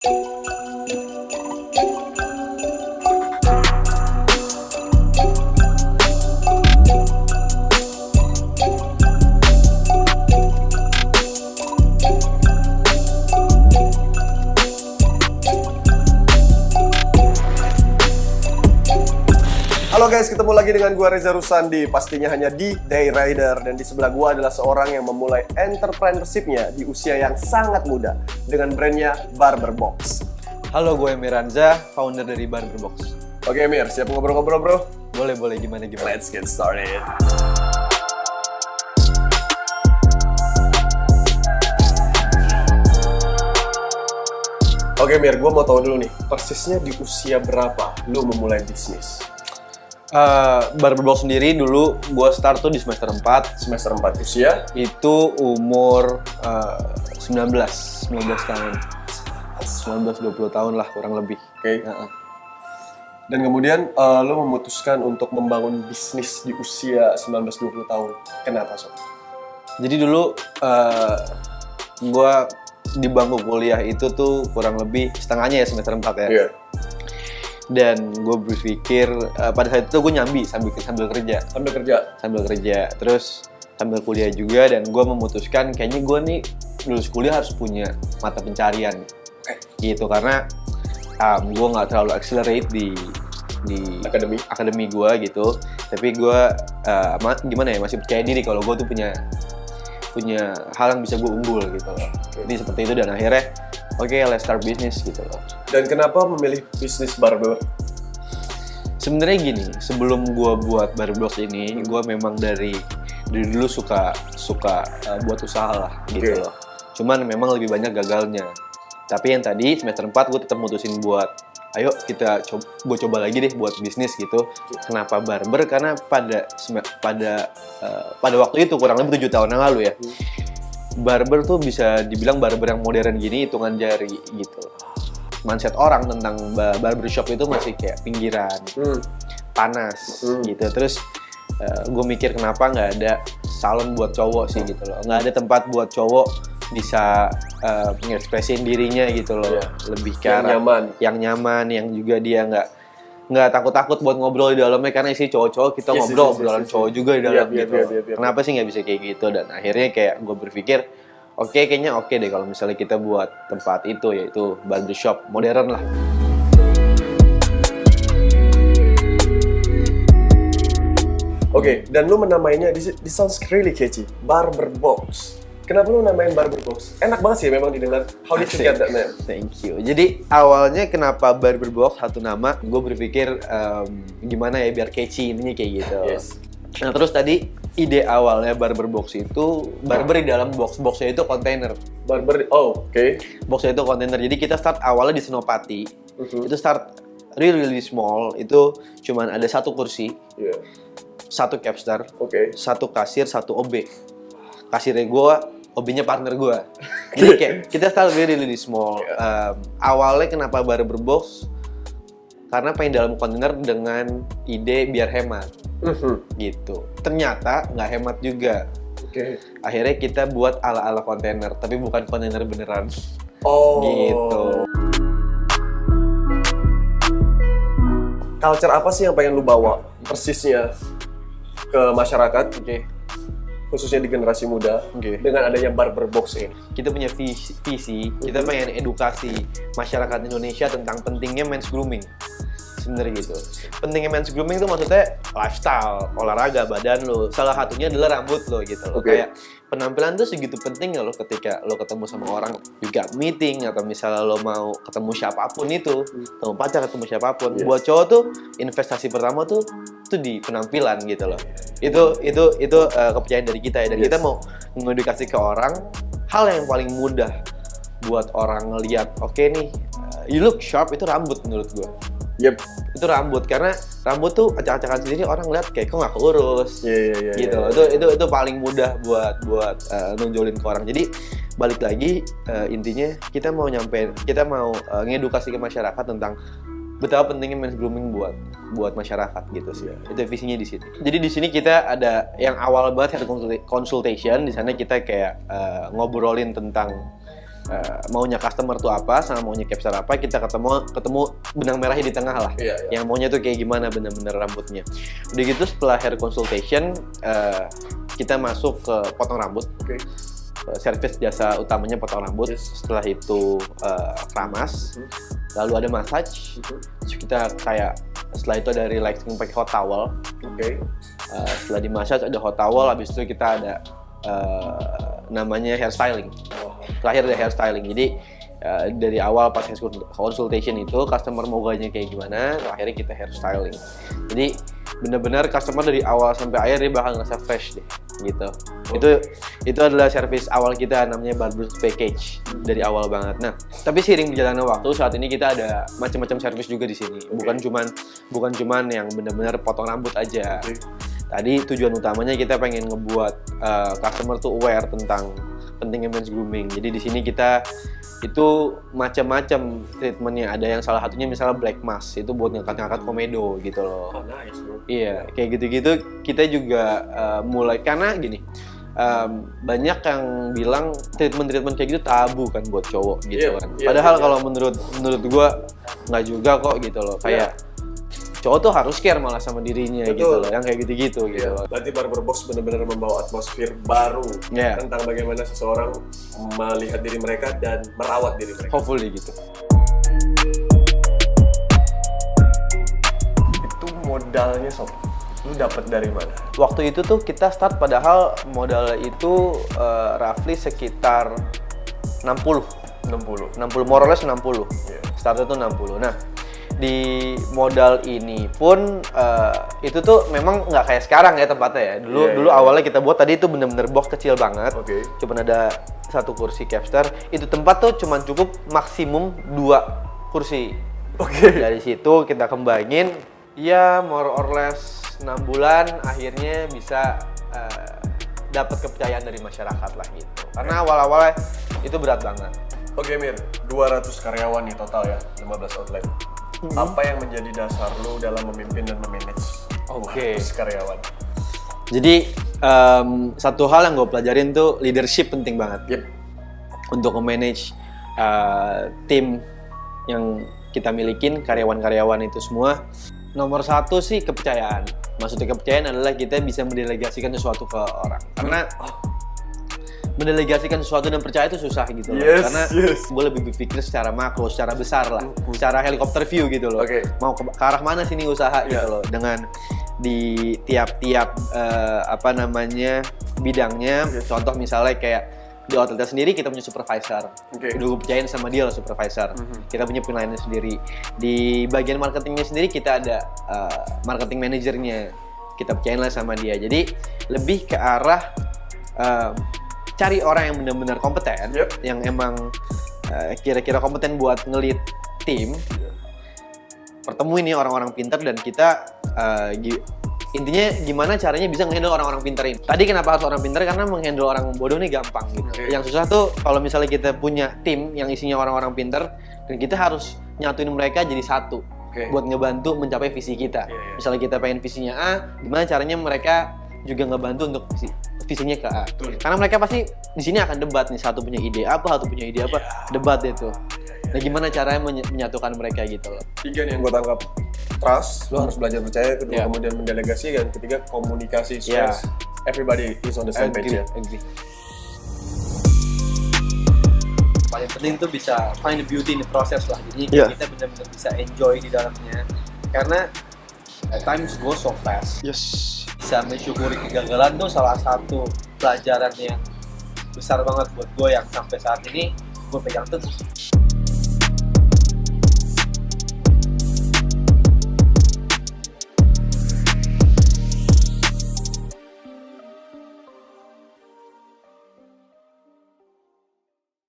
Halo guys, ketemu lagi dengan gua Reza Rusandi, pastinya hanya di Day Rider. Dan di sebelah gua adalah seorang yang memulai entrepreneurship-nya di usia yang sangat muda dengan brandnya Barber Box. Halo, gue Miranza, founder dari Barber Box. Oke Mir, siap ngobrol-ngobrol bro? Boleh, gimana? Let's get started. Oke Mir, gua mau tahu dulu nih, persisnya di usia berapa lu memulai bisnis? Barber Box sendiri dulu gue start tuh di semester 4. Semester 4 usia? Itu umur 19 tahun. 19-20 tahun lah kurang lebih. Oke. Dan kemudian lu memutuskan untuk membangun bisnis di usia 19-20 tahun. Kenapa Sob? Jadi dulu gue di bangku kuliah itu tuh kurang lebih setengahnya ya semester 4 ya. Iya. Dan gue berpikir pada saat itu gue nyambi sambil kerja. Sambil kerja, terus sambil kuliah juga, dan gue memutuskan kayaknya gue nih lulus kuliah harus punya mata pencarian gitu, karena gue nggak terlalu accelerate di akademi gue gitu, tapi gue gimana ya, masih percaya diri kalau gue tuh punya hal yang bisa gue unggul gitu loh. Jadi seperti itu, dan akhirnya oke, let's start business gitu loh. Dan kenapa memilih bisnis barber? Sebenarnya gini, sebelum gue buat Barber Box ini, gue memang dari dulu suka buat usaha lah gitu loh. Cuman memang lebih banyak gagalnya. Tapi yang tadi semester 4 gue tetap mutusin buat ayo gue coba lagi deh buat bisnis gitu. Kenapa barber? Karena pada waktu itu kurang lebih 7 tahun yang lalu ya. Barber tuh bisa dibilang barber yang modern gini, hitungan jari gitu. Mindset orang tentang barbershop itu masih kayak pinggiran, panas gitu. Terus gue mikir kenapa nggak ada salon buat cowok sih gitu loh. Nggak ada tempat buat cowok bisa mengekspresiin dirinya gitu loh. Lebih ke yang nyaman, yang juga dia nggak takut-takut buat ngobrol di dalamnya, karena isi cowok-cowok kita obrolan cowok juga di dalam gitu. Kenapa sih nggak bisa kayak gitu? Dan akhirnya kayak gue berpikir kayaknya oke deh kalau misalnya kita buat tempat itu, yaitu barbershop modern lah. Oke, dan lu menamainya, this sounds really catchy, Barber Box. Kenapa lu namain Barber Box? Enak banget sih memang didengar. How did you get that name? Thank you. Jadi awalnya kenapa Barber Box satu nama? Gue berpikir gimana ya biar catchy, intinya kayak gitu. Yes. Nah terus tadi ide awalnya Barber Box itu, barber di dalam boxnya itu kontainer. Boxnya itu kontainer. Jadi kita start awalnya di Senopati. Itu start really small. Itu cuman ada satu kursi, satu capster, satu kasir, satu OB. Kasirnya gue, OB-nya partner gue. Jadi kayak kita start really small. Awalnya kenapa Barber Box? Karena pengen dalam kontainer dengan ide biar hemat. Gitu. Ternyata nggak hemat juga. Akhirnya kita buat ala-ala kontainer, tapi bukan kontainer beneran. Gitu. Culture apa sih yang pengen lu bawa persisnya ke masyarakat? Khususnya di generasi muda, dengan adanya Barber Box ini. Kita punya visi, kita pengen edukasi masyarakat Indonesia tentang pentingnya men's grooming. Sebenarnya gitu. Pentingnya men's grooming itu maksudnya lifestyle, olahraga, badan lo. Salah satunya adalah rambut lo gitu loh. Kayak penampilan tuh segitu penting lo ketika lo ketemu sama orang, juga meeting, atau misalnya lo mau ketemu siapapun itu, ketemu pacar, ketemu siapapun. Buat cowok tuh investasi pertama tuh di penampilan gitu loh. Itu kepercayaan dari kita ya, dan kita mau mengedukasi ke orang hal yang paling mudah buat orang ngelihat, oke nih, you look sharp, itu rambut menurut gue. Itu rambut, karena rambut tuh acak-acakan sendiri orang lihat kayak kok nggak keurus, gitu. Itu paling mudah buat nonjolin ke orang. Jadi balik lagi, intinya kita mau ngedukasi ke masyarakat tentang betapa pentingnya men's grooming buat masyarakat gitu sih. Itu visinya di sini. Jadi di sini kita ada yang awal banget, ada consultation. Di sana kita kayak ngobrolin tentang maunya customer tuh apa sama maunya Capster apa, kita ketemu benang merahnya di tengah lah. Yang maunya tuh kayak gimana bener-bener rambutnya. Udah gitu setelah hair consultation kita masuk ke potong rambut. Service jasa utamanya potong rambut. Setelah itu keramas, lalu ada massage. Terus kita kayak setelah itu ada relaxing pakai hot towel. Setelah di massage ada hot towel, habis itu kita ada namanya hair styling. Terakhir ada hair styling. Jadi dari awal pas consultation itu customer mau gayanya kayak gimana, akhirnya kita hair styling. Jadi benar-benar customer dari awal sampai akhir dia bakal ngerasa fresh deh gitu. Itu adalah service awal kita, namanya barber's package dari awal banget. Nah, tapi seiring berjalannya waktu, saat ini kita ada macam-macam service juga di sini. Bukan cuman yang benar-benar potong rambut aja. Tadi tujuan utamanya kita pengen ngebuat customer tuh aware tentang pentingnya men's grooming. Jadi di sini kita itu macam-macam treatmentnya. Ada yang salah satunya misalnya black mask, itu buat ngangkat-ngangkat komedo gitu loh. Nice bro. Iya, kayak gitu-gitu kita juga mulai, karena gini, banyak yang bilang treatment kayak gitu tabu kan buat cowok gitu kan. Padahal kalau menurut gua nggak juga kok gitu loh. Kayak cowok tuh harus care malah sama dirinya gitu loh, yang kayak gitu-gitu gitu loh. Berarti Barber Box benar-benar membawa atmosfer baru tentang bagaimana seseorang melihat diri mereka dan merawat diri mereka. Hopefully gitu. Itu modalnya sob, lu dapat dari mana? Waktu itu tuh kita start padahal modal itu roughly sekitar 60 more or less 60. Startnya tuh 60. Nah, di modal ini pun itu tuh memang nggak kayak sekarang ya tempatnya ya. Dulu awalnya kita buat tadi itu bener-bener box kecil banget. Cuman ada satu kursi Capster. Itu tempat tuh cuman cukup maksimum 2 kursi. Dari situ kita kembangin, ya more or less 6 bulan akhirnya bisa dapat kepercayaan dari masyarakat lah gitu. Karena awal-awalnya itu berat banget. Oke Mir, 200 karyawan nih total ya, 15 outlet. Apa yang menjadi dasar lu dalam memimpin dan memanage 200 karyawan? Jadi satu hal yang gue pelajarin tuh leadership penting banget. Untuk memanage tim yang kita milikin, karyawan-karyawan itu semua. Nomor satu sih kepercayaan. Maksudnya kepercayaan adalah kita bisa mendelegasikan sesuatu ke orang. Karena mendelegasikan sesuatu dan percaya itu susah gitu loh. Karena gue lebih berpikir secara makro, secara besar lah, secara helikopter view gitu loh. Mau ke arah mana sini usaha gitu loh. Dengan di tiap-tiap bidangnya. Contoh misalnya kayak di outletnya sendiri kita punya supervisor. Udah gue percayain sama dia lah supervisor. Kita punya penilaiannya sendiri. Di bagian marketingnya sendiri kita ada marketing manajernya. Kita percayain lah sama dia. Jadi lebih ke arah cari orang yang benar-benar kompeten, yang emang kira-kira kompeten buat nge-lead tim. Pertemuin nih orang-orang pintar dan kita intinya gimana caranya bisa nge-handle orang-orang pintar ini. Tadi kenapa harus orang pintar? Karena meng-handle orang bodoh nih gampang gitu. Yang susah tuh kalau misalnya kita punya tim yang isinya orang-orang pintar dan kita harus nyatuin mereka jadi satu buat ngebantu mencapai visi kita. Misalnya kita pengen visinya A, gimana caranya mereka juga ngebantu untuk visinya ke A. Karena mereka pasti di sini akan debat nih, satu punya ide apa, satu punya ide apa, debat itu. Nah gimana caranya menyatukan mereka gitu loh. 3 nih yang gue tangkap: trust, lo harus belajar percaya, kedua kemudian mendelegasi, dan ketiga komunikasi. Everybody is on the same page ya. Paling penting tuh bisa find the beauty in the process lah. Jadi kita benar-benar bisa enjoy di dalamnya. Karena times go so fast. Bisa mensyukuri kegagalan tuh salah satu pelajaran yang besar banget buat gue yang sampai saat ini gue pegang teguh.